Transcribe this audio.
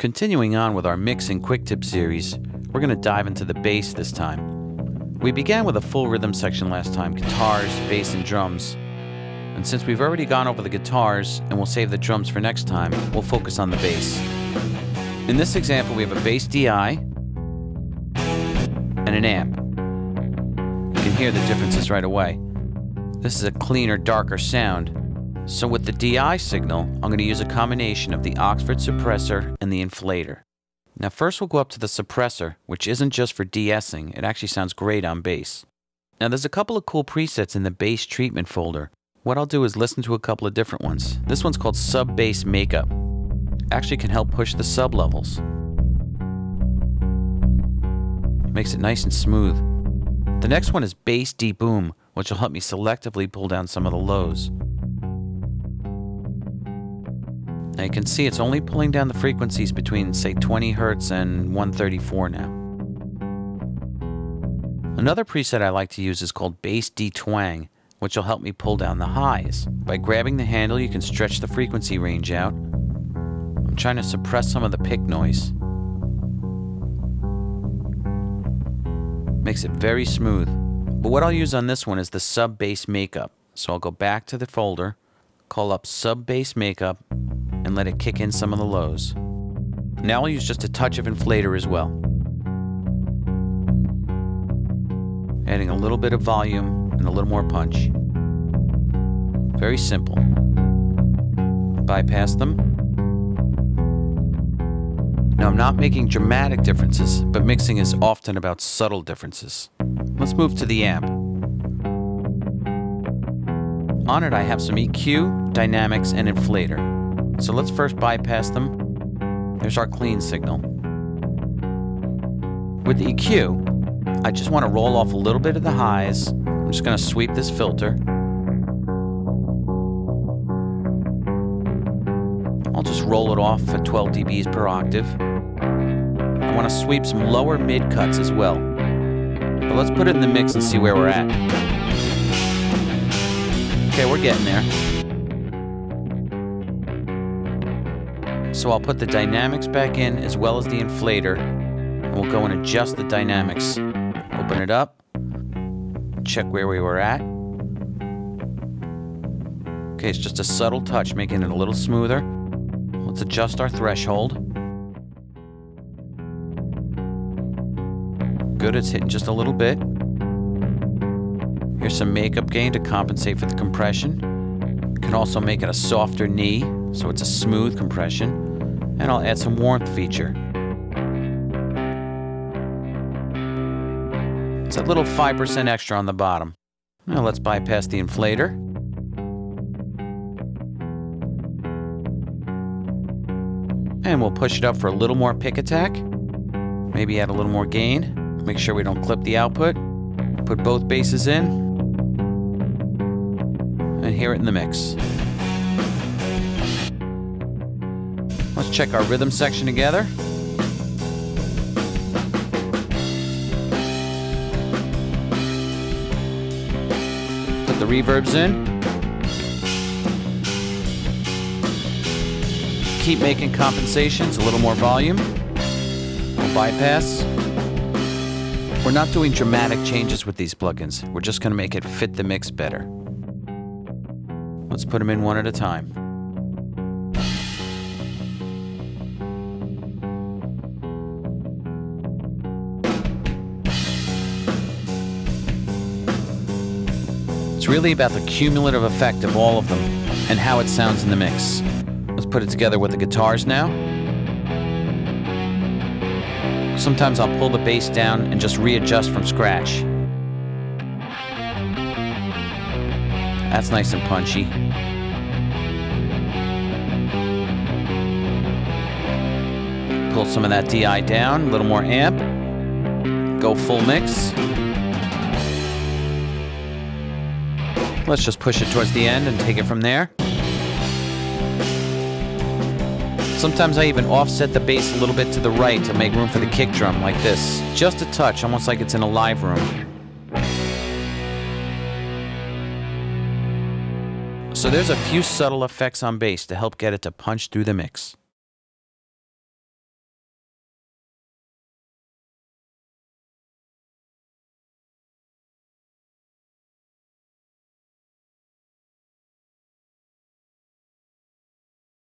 Continuing on with our mixing quick tip series, we're going to dive into the bass this time. We began with a full rhythm section last time, guitars, bass, and drums. And since we've already gone over the guitars and we'll save the drums for next time, we'll focus on the bass. In this example, we have a bass DI and an amp. You can hear the differences right away. This is a cleaner, darker sound. So with the DI signal, I'm going to use a combination of the Oxford Suppressor and the Inflator. Now first we'll go up to the Suppressor, which isn't just for de-essing, it actually sounds great on bass. Now there's a couple of cool presets in the bass treatment folder. What I'll do is listen to a couple of different ones. This one's called Subbase Makeup. Actually can help push the sub levels. Makes it nice and smooth. The next one is Bass Deboom, which will help me selectively pull down some of the lows. Now you can see it's only pulling down the frequencies between, say, 20 Hz and 134 now. Another preset I like to use is called Bass Detwang, which will help me pull down the highs. By grabbing the handle, you can stretch the frequency range out. I'm trying to suppress some of the pick noise. Makes it very smooth. But what I'll use on this one is the Subbase Makeup. So I'll go back to the folder, call up Subbase Makeup, and let it kick in some of the lows. Now I'll use just a touch of Inflator as well. Adding a little bit of volume and a little more punch. Very simple. Bypass them. Now I'm not making dramatic differences, but mixing is often about subtle differences. Let's move to the amp. On it I have some EQ, dynamics, and inflator. So let's first bypass them. There's our clean signal. With the EQ, I just want to roll off a little bit of the highs. I'm just going to sweep this filter. I'll just roll it off at 12 dBs per octave. I want to sweep some lower mid cuts as well. But let's put it in the mix and see where we're at. Okay, we're getting there. So I'll put the dynamics back in as well as the inflator, and we'll go and adjust the dynamics. Open it up, check where we were at. Okay, it's just a subtle touch, making it a little smoother. Let's adjust our threshold. Good, it's hitting just a little bit. Here's some makeup gain to compensate for the compression. You can also make it a softer knee, so it's a smooth compression. And I'll add some warmth feature. It's a little 5% extra on the bottom. Now let's bypass the inflator. And we'll push it up for a little more pick attack. Maybe add a little more gain. Make sure we don't clip the output. Put both basses in. And hear it in the mix. Let's check our rhythm section together. Put the reverbs in. Keep making compensations, a little more volume. We'll bypass. We're not doing dramatic changes with these plugins. We're just going to make it fit the mix better. Let's put them in one at a time. It's really about the cumulative effect of all of them and how it sounds in the mix. Let's put it together with the guitars now. Sometimes I'll pull the bass down and just readjust from scratch. That's nice and punchy. Pull some of that DI down, a little more amp. Go full mix. Let's just push it towards the end and take it from there. Sometimes I even offset the bass a little bit to the right to make room for the kick drum, like this. Just a touch, almost like it's in a live room. So there's a few subtle effects on bass to help get it to punch through the mix.